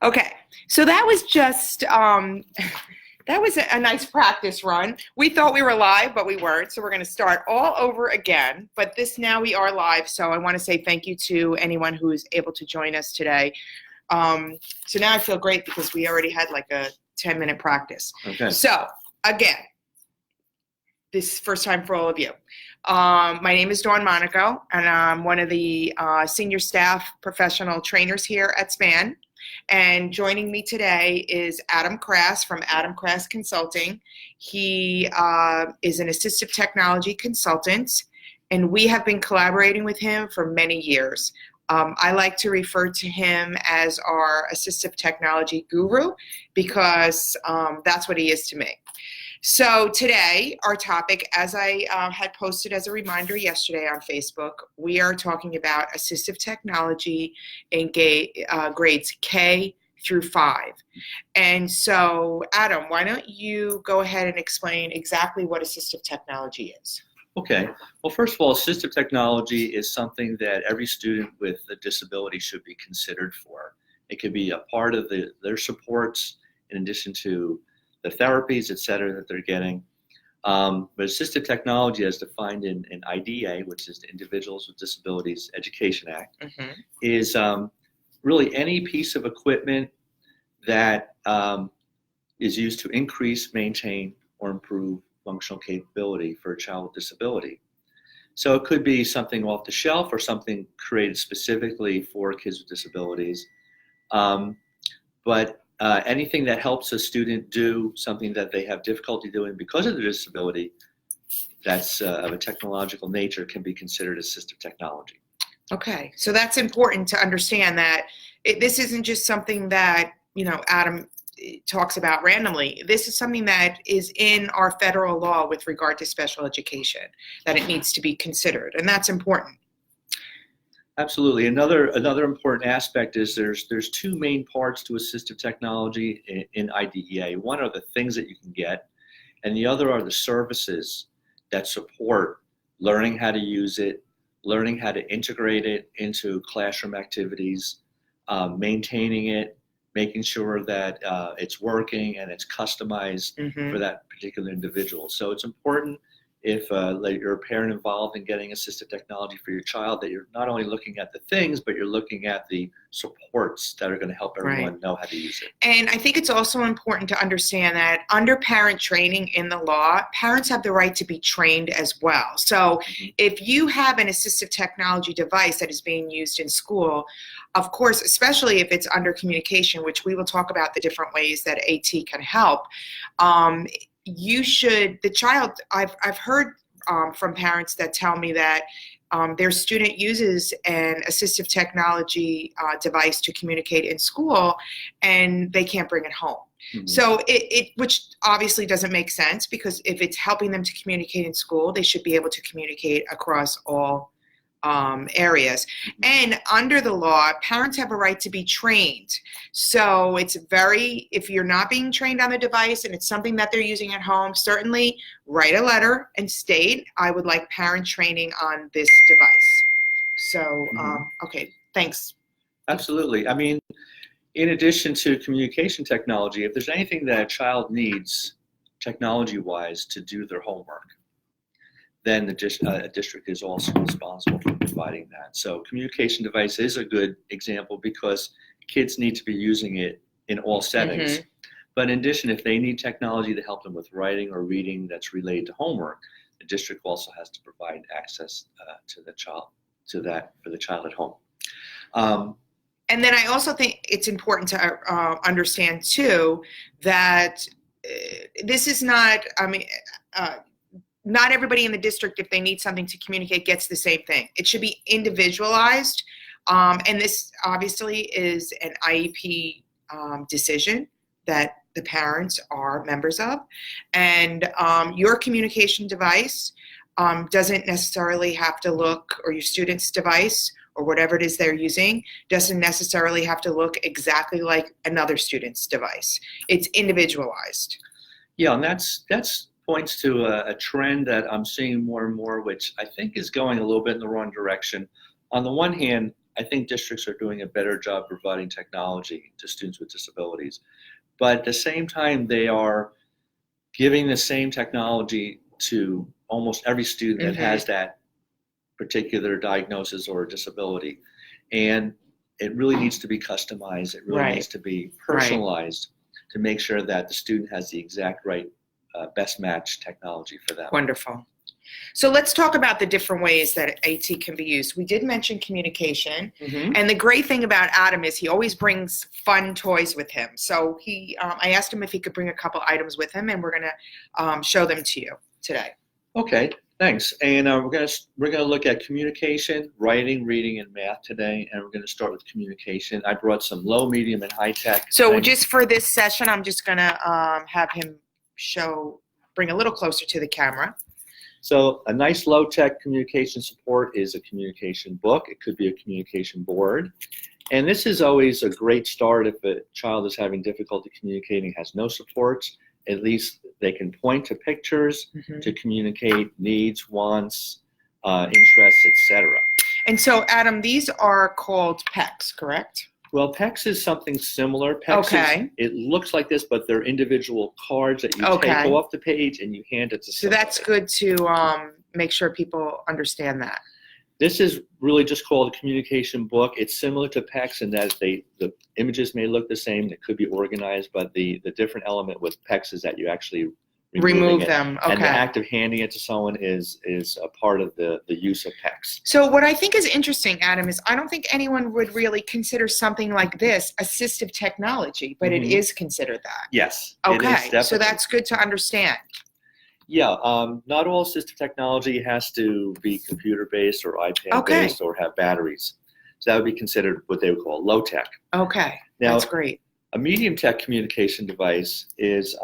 Okay, so that was just that was a nice practice run. We thought we were live, but we weren't. So we're going to start all over again. But now we are live. So I want to say thank you to anyone who is able to join us today. So now I feel great because we already had like a 10-minute practice. Okay. So again, this is first time for all of you. My name is Dawn Monaco, and I'm one of the senior staff professional trainers here at SPAN. And joining me today is Adam Krass from Adam Krass Consulting. He is an assistive technology consultant, and we have been collaborating with him for many years. I like to refer to him as our assistive technology guru because that's what he is to me. So today, our topic, as I had posted as a reminder yesterday on Facebook, we are talking about assistive technology in grades K through 5. And so, Adam, why don't you go ahead and explain exactly what assistive technology is? Okay. Well, first of all, assistive technology is something that every student with a disability should be considered for. It could be a part of their supports in addition to the therapies, et cetera, that they're getting. But assistive technology, as defined in IDEA, which is the Individuals with Disabilities Education Act, is really any piece of equipment that is used to increase, maintain, or improve functional capability for a child with disability. So it could be something off the shelf or something created specifically for kids with disabilities. But anything that helps a student do something that they have difficulty doing because of their disability that's of a technological nature can be considered assistive technology. Okay, so that's important to understand that this isn't just something that, Adam talks about randomly. This is something that is in our federal law with regard to special education, that it needs to be considered, and that's important. Absolutely. Another important aspect is there's two main parts to assistive technology in IDEA. One are the things that you can get, and the other are the services that support learning how to use it, learning how to integrate it into classroom activities, maintaining it, making sure that it's working and it's customized for that particular individual. So it's important if you're a parent involved in getting assistive technology for your child, that you're not only looking at the things, but you're looking at the supports that are going to help everyone know how to use it. And I think it's also important to understand that under parent training in the law, parents have the right to be trained as well. So if you have an assistive technology device that is being used in school, of course, especially if it's under communication, which we will talk about the different ways that AT can help, I've heard from parents that tell me that their student uses an assistive technology device to communicate in school and they can't bring it home. So which obviously doesn't make sense, because if it's helping them to communicate in school, they should be able to communicate across all areas. And under the law, parents have a right to be trained. So if you're not being trained on the device and it's something that they're using at home, certainly write a letter and state, I would like parent training on this device. So, okay, thanks. Absolutely. I mean, in addition to communication technology, if there's anything that a child needs technology-wise to do their homework, then the district is also responsible for providing that. So communication device is a good example because kids need to be using it in all settings. But in addition, if they need technology to help them with writing or reading that's related to homework, the district also has to provide access to the child, to that for the child at home. And then I also think it's important to understand too that this is not, not everybody in the district, if they need something to communicate, gets the same thing. It should be individualized. And this obviously is an IEP decision that the parents are members of. And your communication device doesn't necessarily have to look, or your student's device, or whatever it is they're using, doesn't necessarily have to look exactly like another student's device. It's individualized. Yeah, and that's points to a trend that I'm seeing more and more, which I think is going a little bit in the wrong direction. On the one hand, I think districts are doing a better job providing technology to students with disabilities. But at the same time, they are giving the same technology to almost every student that has that particular diagnosis or disability. And it really needs to be customized. It really needs to be personalized to make sure that the student has the exact right best match technology for them. Wonderful. So let's talk about the different ways that AT can be used. We did mention communication, and the great thing about Adam is he always brings fun toys with him. So I asked him if he could bring a couple items with him, and we're going to show them to you today. Okay, thanks. And we're gonna look at communication, writing, reading, and math today, and we're going to start with communication. I brought some low, medium, and high tech. So just for this session, I'm just going to have him bring a little closer to the camera. So a nice low-tech communication support is a communication book. It could be a communication board. And this is always a great start if a child is having difficulty communicating, has no supports. At least they can point to pictures to communicate needs, wants, interests, etc. And so, Adam, these are called PECs, correct? Well, PECs is something similar. PECs it looks like this, but they're individual cards that you take off the page and you hand it to somebody. So that's good to make sure people understand that. This is really just called a communication book. It's similar to PECs in that the images may look the same. It could be organized, but the different element with PECs is that you actually remove them. And the act of handing it to someone is a part of the use of PECs. So what I think is interesting, Adam, is I don't think anyone would really consider something like this assistive technology, but it is considered that. Yes. Okay, so that's good to understand. Yeah, not all assistive technology has to be computer-based or iPad-based or have batteries. So that would be considered what they would call low-tech. Okay, now, that's great. A medium-tech communication device is,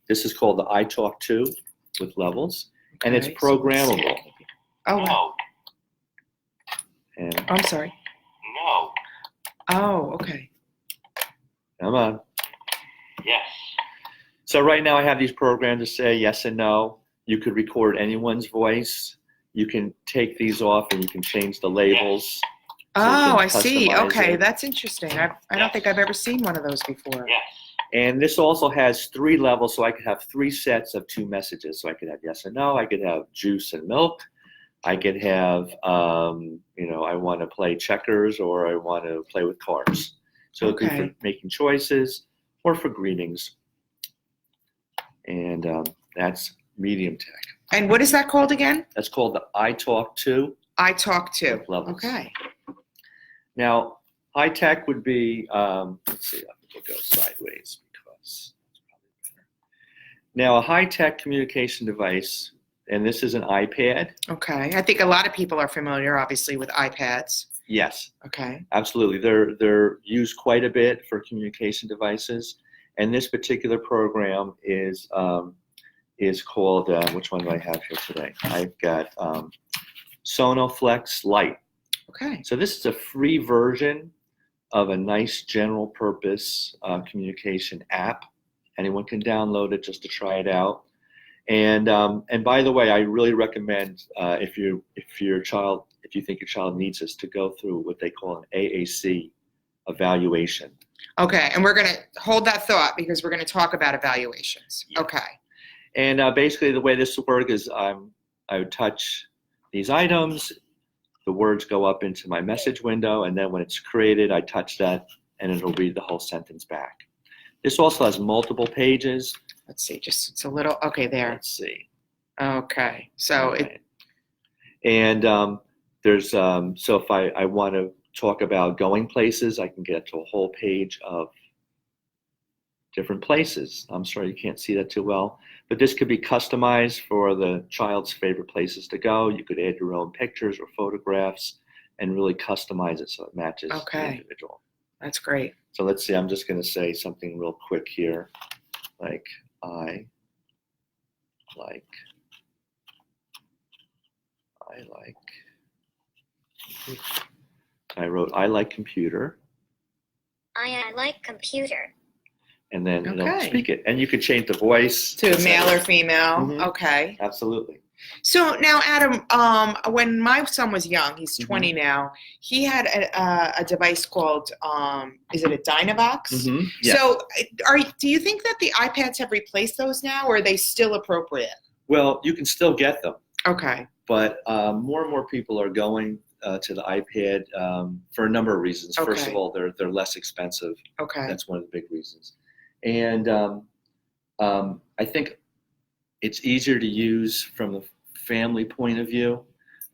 this is called the iTalk2 with levels, and it's programmable. Oh, and I'm sorry. No. Oh, okay. Come on. Yes. So right now I have these programs to say yes and no. You could record anyone's voice. You can take these off and you can change the labels. So I see. Okay, it. That's interesting. I don't think I've ever seen one of those before. Yes. And this also has 3 levels, so I could have 3 sets of 2 messages. So I could have yes and no. I could have juice and milk. I could have, I want to play checkers or I want to play with cars. So it could be for making choices or for greetings. And that's medium tech. And what is that called again? That's called the iTalk2. iTalk2. Levels. Okay. Now, high tech would be, let's see, I think we'll go sideways because that's probably better. Now, a high tech communication device, and this is an iPad. Okay. I think a lot of people are familiar, obviously, with iPads. Yes. Okay. Absolutely. They're used quite a bit for communication devices. And this particular program is called, which one do I have here today? I've got Sonoflex Lite. Okay. So this is a free version of a nice general purpose communication app. Anyone can download it just to try it out. And by the way, I really recommend if you think your child needs this, to go through what they call an AAC evaluation. Okay, and we're going to hold that thought because we're going to talk about evaluations. Yeah. Okay. And basically the way this will work is I would touch these items, the words go up into my message window, and then when it's created, I touch that and it'll read the whole sentence back. This also has multiple pages. Let's see, it's a little, okay, there. Let's see. Okay, so there's, so if I want to talk about going places, I can get to a whole page of different places. I'm sorry you can't see that too well, but this could be customized for the child's favorite places to go. You could add your own pictures or photographs and really customize it so it matches the individual. That's great. So let's see, I'm just going to say something real quick here, like I like I wrote, I like computer. I like computer. And then it'll speak it. And you could change the voice. To male or female. Mm-hmm. Okay. Absolutely. So now, Adam, when my son was young, he's 20 now, he had a device called, is it a Dynavox? Yes. So do you think that the iPads have replaced those now, or are they still appropriate? Well, you can still get them, Okay. but more and more people are going to the iPad for a number of reasons. First Okay. of all, they're less expensive. Okay. That's one of the big reasons. And I think it's easier to use from the family point of view,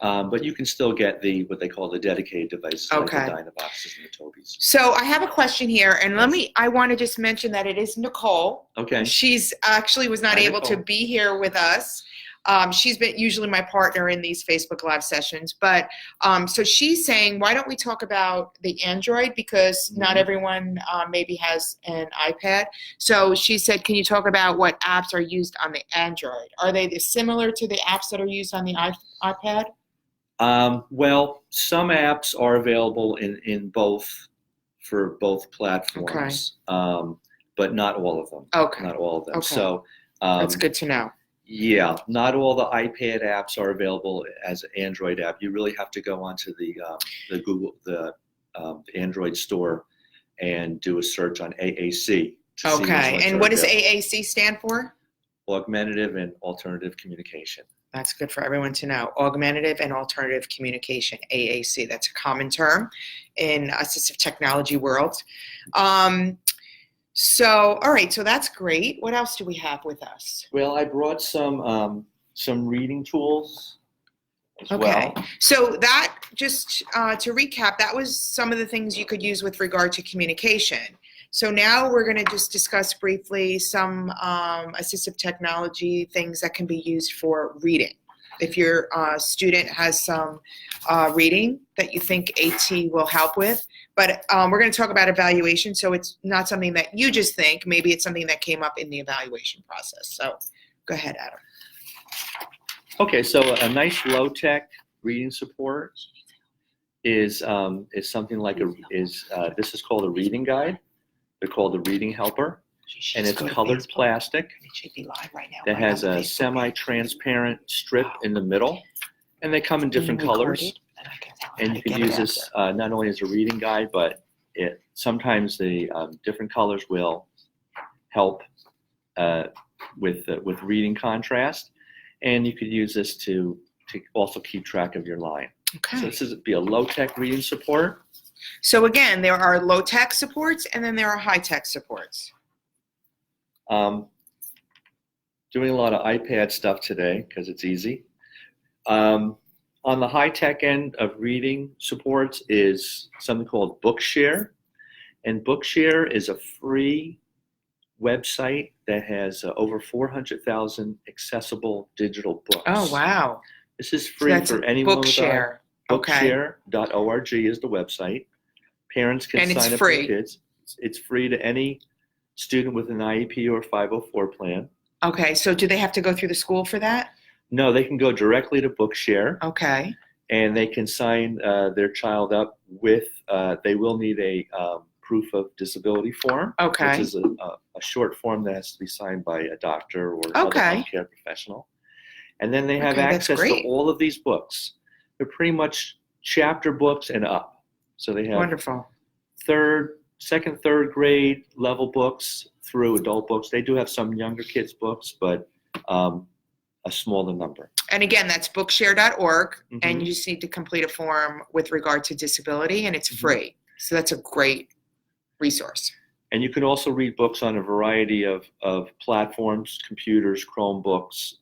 but you can still get what they call the dedicated devices, like the Okay. Dynavoxes and the Tobys. So I have a question here, and I want to just mention that it is Nicole. Okay. She's actually was not Hi, able to Nicole. be here with us. She's been usually my partner in these Facebook Live sessions, but so she's saying, why don't we talk about the Android, because not everyone maybe has an iPad. So she said, can you talk about what apps are used on the Android? Are they similar to the apps that are used on the iPad? Well, some apps are available in for both platforms, but not all of them. Okay. Not all of them. Okay. So That's good to know. yeah, not all the iPad apps are available as an Android app. You really have to go onto the Android store and do a search on AAC. To see which Okay. ones And are what does available. AAC stand for? Augmentative and Alternative Communication. That's good for everyone to know. Augmentative and Alternative Communication, AAC. That's a common term in assistive technology world. So, all right, so that's great. What else do we have with us? Well, I brought some reading tools as Okay. well. So that, just to recap, that was some of the things you could use with regard to communication. So now we're going to just discuss briefly some assistive technology things that can be used for reading. If your student has some reading that you think AT will help with. But we're going to talk about evaluation, so it's not something that you just think. Maybe it's something that came up in the evaluation process. So go ahead, Adam. Okay, so a nice low-tech reading support is something like this is called a reading guide. They're called a reading helper, and it's colored plastic It should be live right now. that has a semi-transparent strip in the middle, and they come in different colors. And you can use this not only as a reading guide, but sometimes the different colors will help with reading contrast, and you could use this to also keep track of your line. Okay. So this would be a low-tech reading support. So again, there are low-tech supports, and then there are high-tech supports. Doing a lot of iPad stuff today because it's easy. On the high-tech end of reading supports is something called Bookshare. And Bookshare is a free website that has over 400,000 accessible digital books. Oh, wow. This is free for anyone Bookshare. with Bookshare.org is the website. Parents can And it's sign up free. for kids. It's free to any student with an IEP or 504 plan. Okay, so do they have to go through the school for that? No, they can go directly to Bookshare. Okay. And they can sign their child up with, they will need a proof of disability form, Okay. which is a short form that has to be signed by a doctor or another healthcare professional. And then they have access to all of these books. They're pretty much chapter books and up. So they have Wonderful. second, third grade level books through adult books. They do have some younger kids' books, but a smaller number. And again, that's bookshare.org, and you just need to complete a form with regard to disability, and it's free. So that's a great resource. And you can also read books on a variety of platforms, computers, Chromebooks,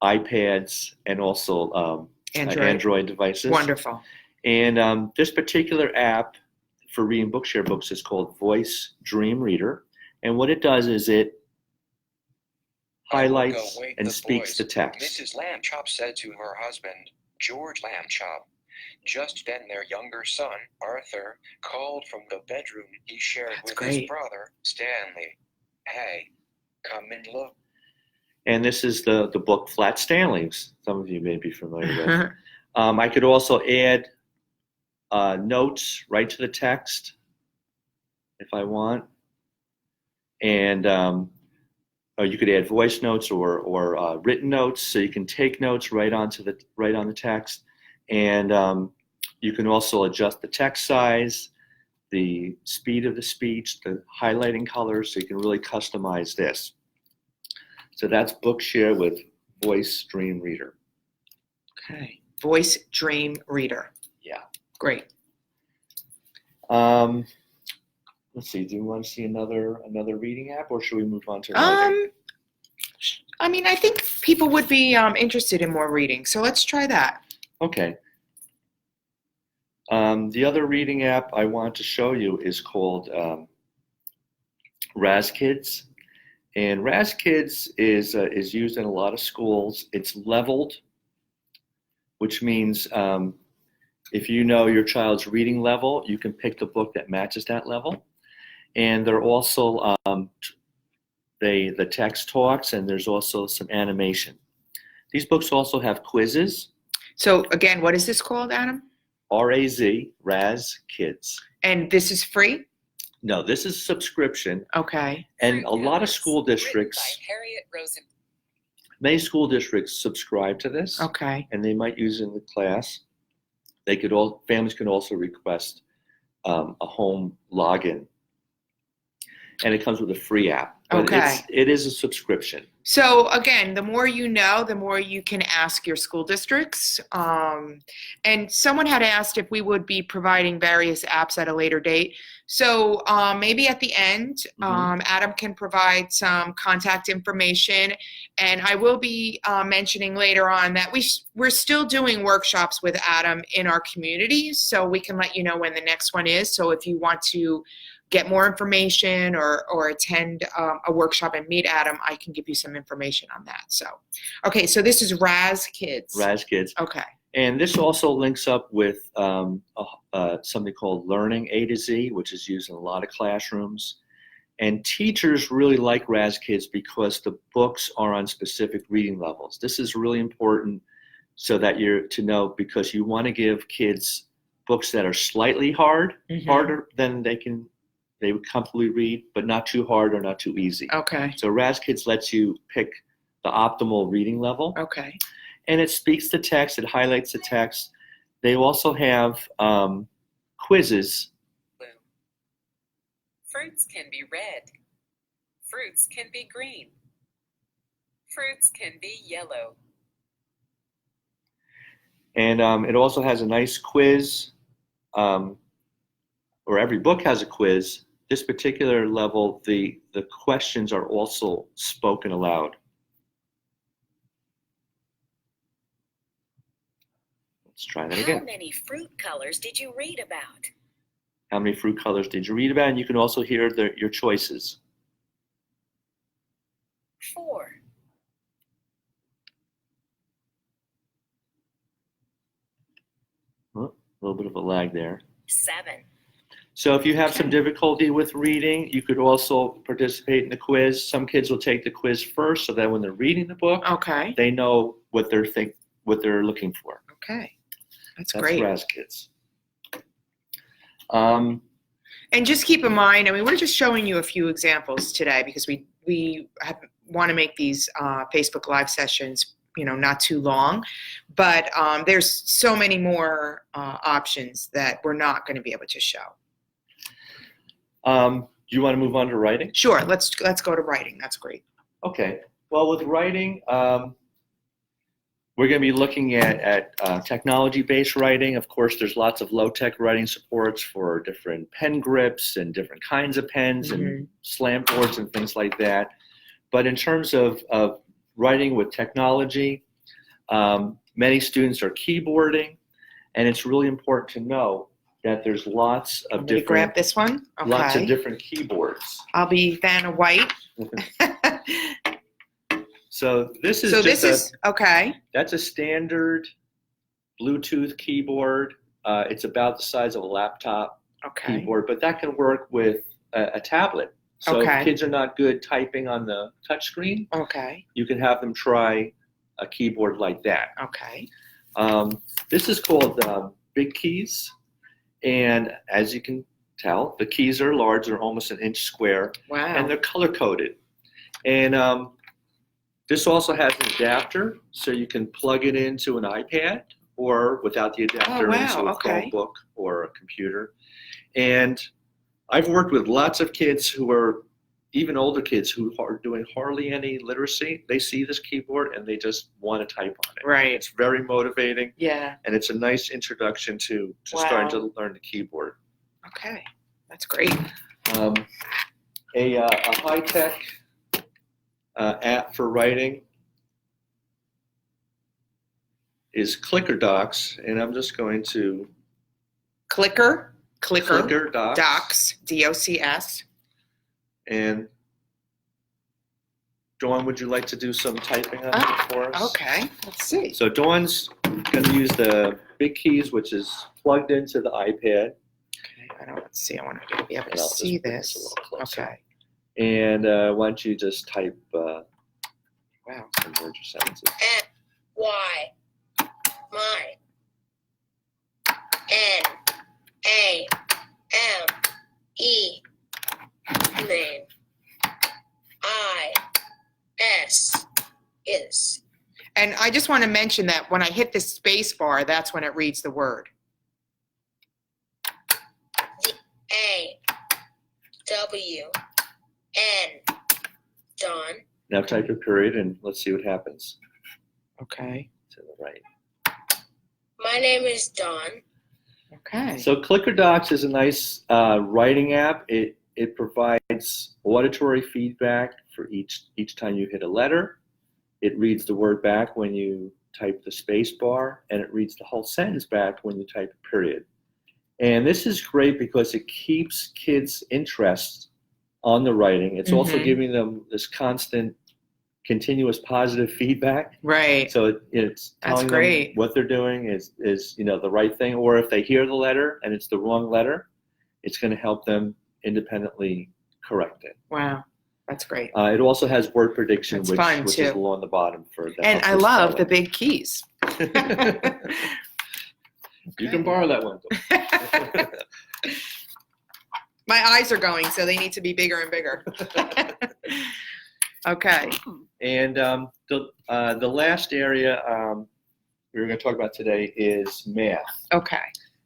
iPads, and also Android devices. Wonderful. And this particular app for reading Bookshare books is called Voice Dream Reader. And what it does is it highlights and speaks the text. Mrs. Lambchop said to her husband, George Lambchop. Just then their younger son, Arthur, called from the bedroom he shared with his brother, Stanley. Hey, come and look. And this is the book Flat Stanleys. Some of you may be familiar with. I could also add notes right to the text if I want. And you could add voice notes or written notes, so you can take notes right on the text, and you can also adjust the text size, the speed of the speech, the highlighting colors, so you can really customize this. So that's Bookshare with Voice Dream Reader. Okay. Voice Dream Reader. Yeah. Great. Let's see. Do you want to see another reading app, or should we move on to writing? I mean, I think people would be interested in more reading, so let's try that. Okay. The other reading app I want to show you is called RazKids, and RazKids is used in a lot of schools. It's leveled, which means if you know your child's reading level, you can pick the book that matches that level. And they're also the text talks, and there's also some animation. These books also have quizzes. So again, what is this called, Adam? RazKids. And this is free? No, this is subscription. Okay. And a lot of school districts, many school districts subscribe to this. Okay. And they might use it in the class. Families can also request a home login. And it comes with a free app. But Okay. it is a subscription. So again, the more you know, the more you can ask your school districts. And someone had asked if we would be providing various apps at a later date. So maybe at the end, Adam can provide some contact information. And I will be mentioning later on that we're still doing workshops with Adam in our community. So we can let you know when the next one is. So if you want to get more information or attend a workshop and meet Adam, I can give you some information on that. So, okay, so this is RazKids. RazKids. Okay. And this also links up with something called Learning A to Z, which is used in a lot of classrooms. And teachers really like RazKids because the books are on specific reading levels. This is really important so that you're to know, because you want to give kids books that are slightly harder than they would comfortably read, but not too hard or not too easy. Okay. So RazKids lets you pick the optimal reading level. Okay. And it speaks the text, it highlights the text. They also have quizzes. Fruits can be red. Fruits can be green. Fruits can be yellow. And it also has a nice quiz, or every book has a quiz. This particular level, the questions are also spoken aloud. Let's try that again. How many fruit colors did you read about? How many fruit colors did you read about? And you can also hear your choices. 4. Oh, a little bit of a lag there. 7. So if you have some difficulty with reading, you could also participate in the quiz. Some kids will take the quiz first, so that when they're reading the book, Okay. they know what they're looking for. Okay. That's That's great. RazKids. And just keep in mind, I mean, we're just showing you a few examples today because we want to make these Facebook Live sessions, not too long. But there's so many more options that we're not going to be able to show. Do you want to move on to writing? Sure. Let's go to writing. That's great. Okay. Well, with writing, we're going to be looking at technology-based writing. Of course, there's lots of low-tech writing supports for different pen grips and different kinds of pens and slam boards and things like that. But in terms of writing with technology, many students are keyboarding, and it's really important to know that there's lots of different. Grab this one. Okay. Lots of different keyboards. I'll be Vanna White. So this is okay. That's a standard Bluetooth keyboard. It's about the size of a laptop keyboard, but that can work with a tablet. So if kids are not good typing on the touchscreen, you can have them try a keyboard like that. Okay. This is called Big Keys, and as you can tell, the keys are large. They're almost an inch square, Wow. and they're color-coded. And this also has an adapter, so you can plug it into an iPad or without the adapter into a Chromebook or a computer. And I've worked with lots of kids who are, even older kids who are doing hardly any literacy. They see this keyboard and they just want to type on it. Right. It's very motivating. Yeah. And it's a nice introduction to starting to learn the keyboard. Okay. That's great. A high-tech app for writing is Clicker Docs, and I'm just going to Clicker Docs. Docs, DOCS. And Dawn, would you like to do some typing on it for us? Okay, let's see. So Dawn's going to use the big keys, which is plugged into the iPad. Okay, I don't see. I want to be able And to I'll see just bring this a this. little closer. Okay. And why don't you just type Wow. some words or sentences. Y, my, N, A, M, E, name, I, S, is. And I just want to mention that when I hit the space bar, that's when it reads the word. A, W, N, Dawn. Now type a period and let's see what happens. Okay. To the right. My name is Dawn. Okay. So Clicker Docs is a nice writing app. It provides auditory feedback for each time you hit a letter. It reads the word back when you type the space bar, and it reads the whole sentence back when you type a period. And this is great because it keeps kids' interest on the writing. It's also giving them this constant, continuous positive feedback. Right. So it's telling them what they're doing is the right thing. Or if they hear the letter and it's the wrong letter, it's going to help them independently correct it. Wow. That's great. It also has word prediction, That's which fun, is too. along the bottom for them. And I love the big keys. You can borrow that one. My eyes are going, so they need to be bigger and bigger. Okay. And the last area we're going to talk about today is math. Okay.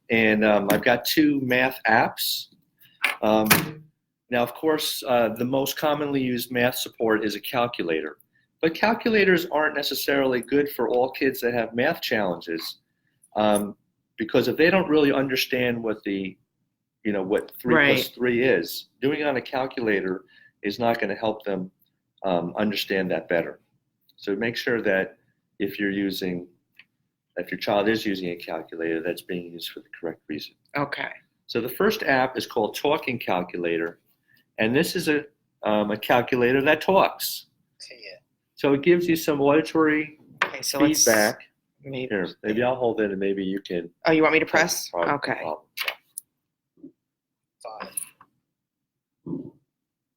And I've got two math apps. Now, of course, the most commonly used math support is a calculator. But calculators aren't necessarily good for all kids that have math challenges, because if they don't really understand what what 3 plus 3 is, doing it on a calculator is not going to help them understand that better. So make sure that if your child is using a calculator, that's being used for the correct reason. Okay. So the first app is called Talking Calculator, and this is a calculator that talks. So it gives you some auditory feedback. Here, maybe I'll hold it and maybe you can. Oh, you want me to press? Okay. 5,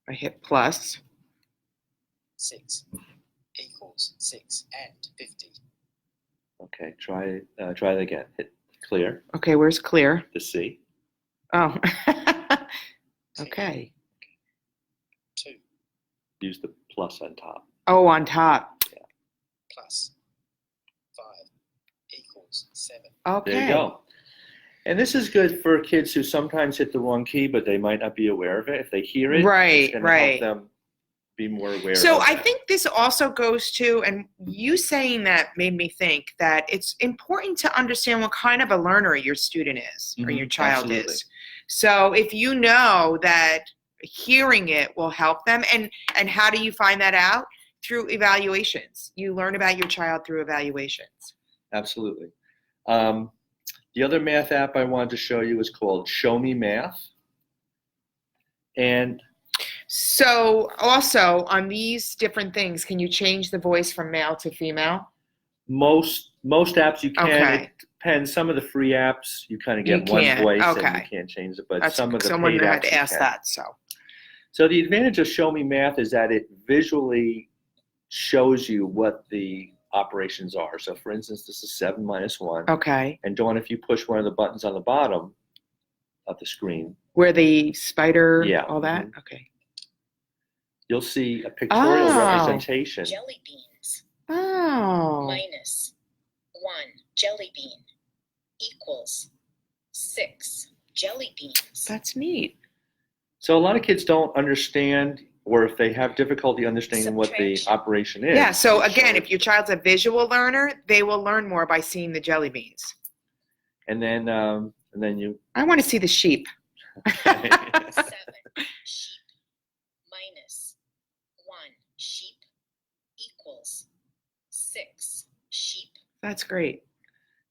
I hit plus. 6 equals 6 and 50. Okay, try it again. Hit clear Okay, where's clear? to see. Oh. Okay. 2 Use the plus on top. Oh, on top. plus 5 equals 7. Okay. There you go. And this is good for kids who sometimes hit the wrong key, but they might not be aware of it. If they hear it, it's going to help them be more aware So of I that. think this also goes to, and you saying that made me think that it's important to understand what kind of a learner your student is or your child Absolutely. is. So if you know that hearing it will help them, and how do you find that out? Through evaluations. You learn about your child through evaluations. Absolutely. The other math app I wanted to show you is called Show Me Math. And So also on these different things, can you change the voice from male to female? most apps you can. Okay. It depends. Some of the free apps you kind of You get one can't. voice and Okay. you can't change it, but That's, some of the someone paid had apps you asked can. that. So the advantage of Show Me Math is that it visually shows you what the operations are. So for instance, this is 7 minus 1. Okay. And Dawn, if you push one of the buttons on the bottom of the screen, Where the spider, Yeah. all that? Mhm. Okay. you'll see a pictorial Oh. representation. Jelly beans. Oh. Minus 1 jelly bean equals 6 jelly beans. That's neat. So a lot of kids don't understand, or if they have difficulty understanding what the Subtraction. operation is. Yeah, so we again, show if your child's a visual learner, they will learn more by seeing the jelly beans. and then you I want to see the sheep. 7 sheep minus 1 sheep equals 6 sheep. That's great.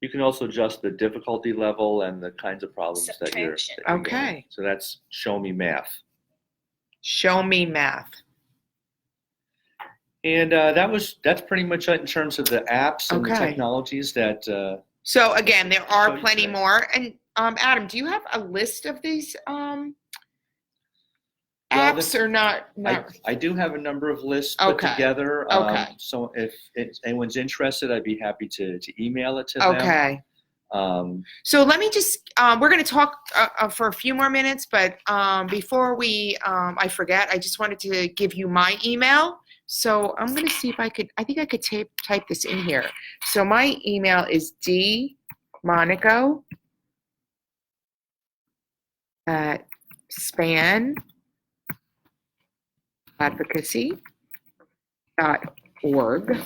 you can also adjust the difficulty level and the kinds of problems that you're Subtraction. getting. Okay. So that's show me math. Show me math. And that's pretty much it in terms of the apps and the Okay. technologies that So again, there Show are you plenty today. more. And Adam, do you have a list of these Well, apps or not? I do have a number of lists put Okay. together. Okay. So if anyone's interested, I'd be happy to email it to them. Okay. Um, So let me just, we're going to talk for a few more minutes, but before I forget, I just wanted to give you my email. So I'm going to see if I think I could type this in here. So my email is dmonaco@spanadvocacy.org.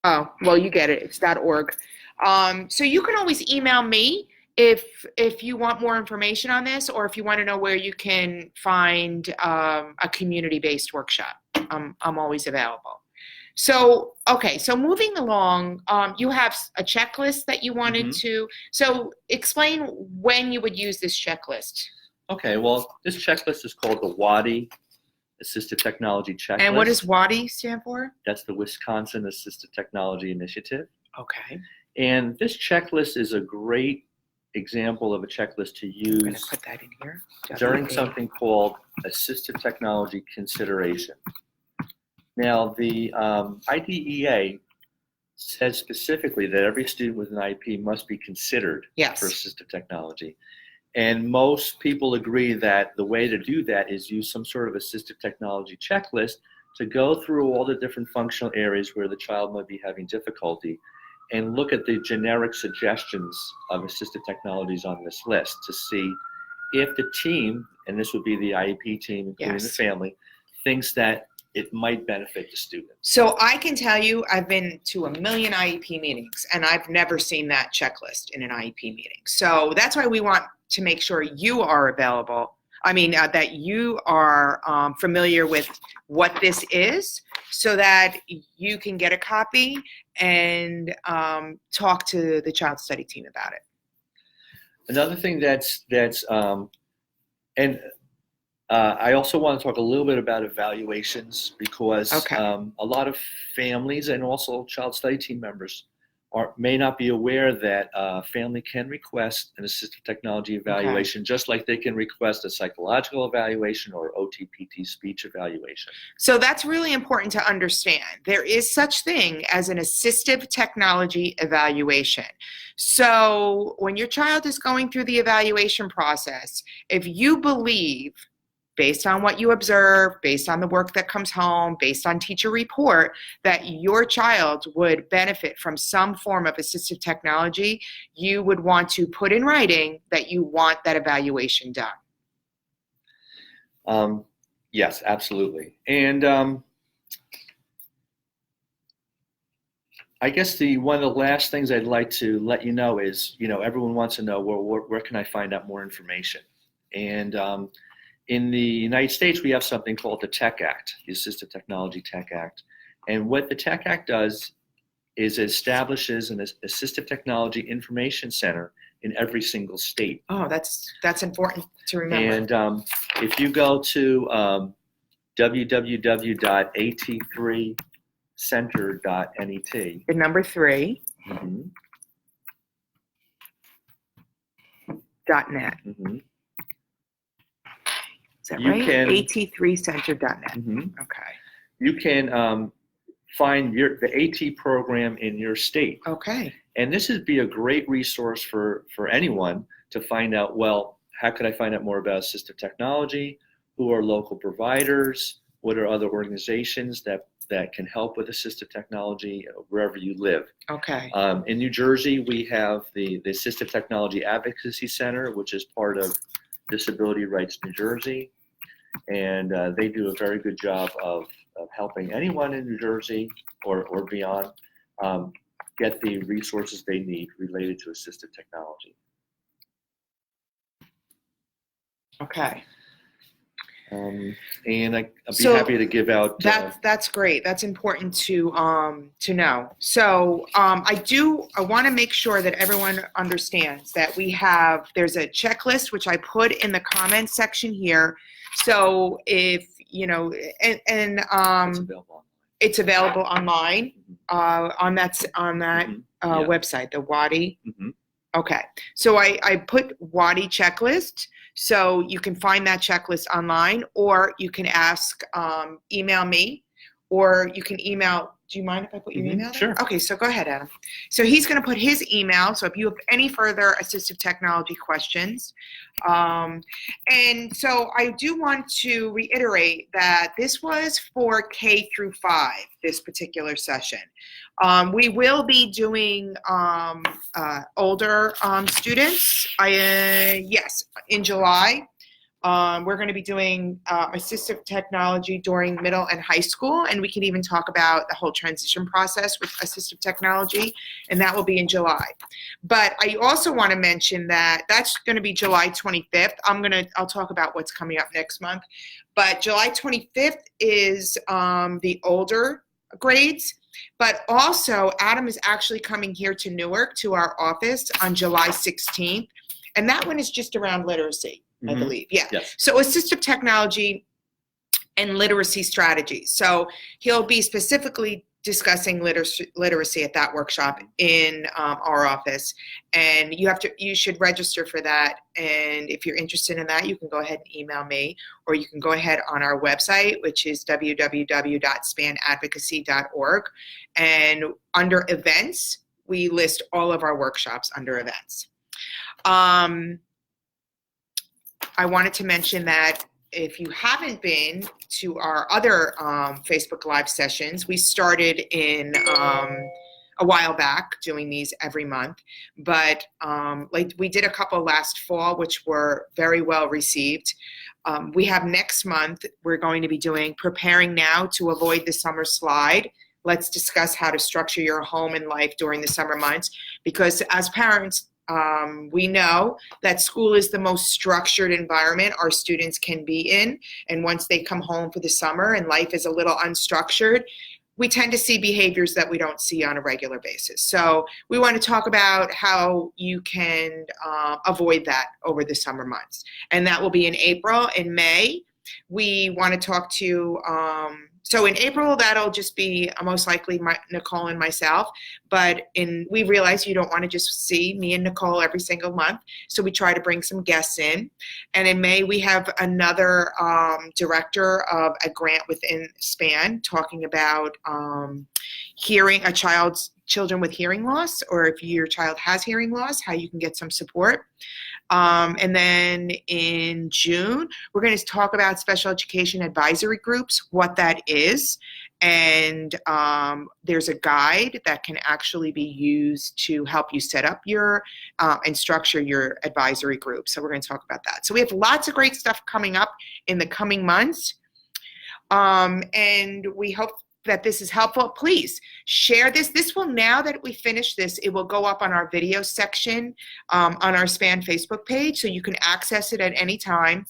Oh, well, you get it. It's .org. So you can always email me if you want more information on this, or if you want to know where you can find a community-based workshop. I'm always available. So, okay, so moving along, you have a checklist that you wanted to. So explain when you would use this checklist. okay, well, this checklist is called the WADI Assistive Technology Checklist. And what does WADI stand for? That's the Wisconsin Assistive Technology Initiative. Okay. And this checklist is a great example of a checklist to I'm going to use put that in here. during WA. something called assistive technology consideration. Now, the IDEA says specifically that every student with an IEP must be considered Yes. for assistive technology. And most people agree that the way to do that is use some sort of assistive technology checklist to go through all the different functional areas where the child might be having difficulty and look at the generic suggestions of assistive technologies on this list to see if the team, and this would be the IEP team, including the Yes. family, thinks that it might benefit the student. So I can tell you, I've been to a million IEP meetings, and I've never seen that checklist in an IEP meeting. So that's why we want to make sure you are available. I mean, that you are familiar with what this is, so that you can get a copy and talk to the child study team about it. Another thing I also want to talk a little bit about evaluations because Okay. a lot of families and also child study team members may not be aware that a family can request an assistive technology evaluation just like they can request a psychological evaluation or OTPT speech evaluation. So that's really important to understand. There is such thing as an assistive technology evaluation. So when your child is going through the evaluation process, if you believe, based on what you observe, based on the work that comes home, based on teacher report, that your child would benefit from some form of assistive technology, you would want to put in writing that you want that evaluation done. Yes, absolutely. And I guess one of the last things I'd like to let you know is, everyone wants to know, well, where can I find out more information? And in the United States, we have something called the Tech Act, the Assistive Technology Tech Act. And what the Tech Act does is it establishes an Assistive Technology Information Center in every single state. Oh, that's important to remember. And if you go to www.at3center.net, The number 3, mhm, .net. mhm, Is that You right? can- at3center.net. mhm, Okay. you can find the AT program in your state. Okay. And this would be a great resource for anyone to find out, well, how could I find out more about assistive technology? who are local providers, what are other organizations that can help with assistive technology wherever you live. Okay. In New Jersey, we have the Assistive Technology Advocacy Center, which is part of Disability Rights New Jersey, and they do a very good job of helping anyone in New Jersey or beyond get the resources they need related to assistive technology. Okay. And I'd be So happy to give out. That's great. That's important to know. So I want to make sure that everyone understands that there's a checklist which I put in the comments section here. So if you know, it's available online on that website, the WADI. Mm-hmm. Okay, so I put WADI checklist, so you can find that checklist online, or you can email me, or you can email. Do you mind if I put your email there? Sure. Okay, so go ahead, Adam. So he's going to put his email. So if you have any further assistive technology questions, and so I do want to reiterate that this was for K through 5, this particular session. We will be doing older students. Yes, in July. We're going to be doing assistive technology during middle and high school, and we can even talk about the whole transition process with assistive technology, and that will be in July. But I also want to mention that that's going to be July 25th. I'll talk about what's coming up next month, but July 25th is the older grades. But also, Adam is actually coming here to Newark to our office on July 16th, and that one is just around literacy. I believe, yeah. Yes. So assistive technology and literacy strategies. So he'll be specifically discussing literacy at that workshop in our office, and you should register for that. And if you're interested in that, you can go ahead and email me, or you can go ahead on our website, which is www.spanadvocacy.org, and under events, we list all of our workshops under events. I wanted to mention that if you haven't been to our other Facebook Live sessions, we started in a while back doing these every month, but like we did a couple last fall, which were very well received. We have next month, we're going to be doing Preparing Now to Avoid the Summer Slide. Let's discuss how to structure your home and life during the summer months, because as parents, we know that school is the most structured environment our students can be in. And once they come home for the summer and life is a little unstructured, we tend to see behaviors that we don't see on a regular basis. So we want to talk about how you can avoid that over the summer months. And that will be in April. In May, we want to talk to so in April, that'll just be most likely Nicole and myself. But we realize you don't want to just see me and Nicole every single month. So we try to bring some guests in. And in May, we have another director of a grant within SPAN talking about children with hearing loss, or if your child has hearing loss, how you can get some support. And then in June, we're going to talk about special education advisory groups, what that is. And there's a guide that can actually be used to help you set up your and structure your advisory group. So we're going to talk about that. So we have lots of great stuff coming up in the coming months. And we hope that this is helpful. Please share this. This will, now that we finish this, it will go up on our video section on our SPAN Facebook page, so you can access it at any time.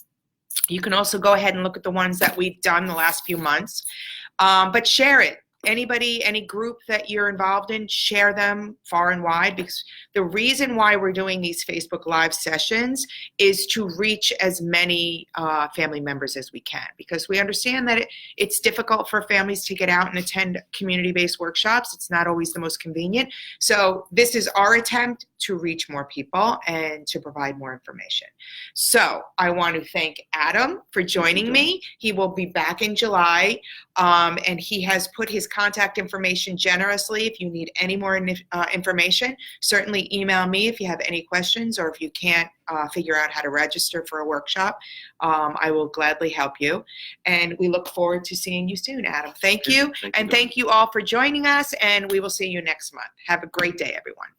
You can also go ahead and look at the ones that we've done the last few months, but share it. Anybody, any group that you're involved in, share them far and wide, because the reason why we're doing these Facebook Live sessions is to reach as many family members as we can, because we understand that it's difficult for families to get out and attend community-based workshops. It's not always the most convenient. So this is our attempt to reach more people and to provide more information. So I want to thank Adam for joining me. He will be back in July. And he has put his contact information generously. If you need any more information, certainly email me if you have any questions, or if you can't figure out how to register for a workshop. I will gladly help you. And we look forward to seeing you soon, Adam. Thank you. Thank you, And Dawn. thank you all for joining us, and we will see you next month. Have a great day, everyone.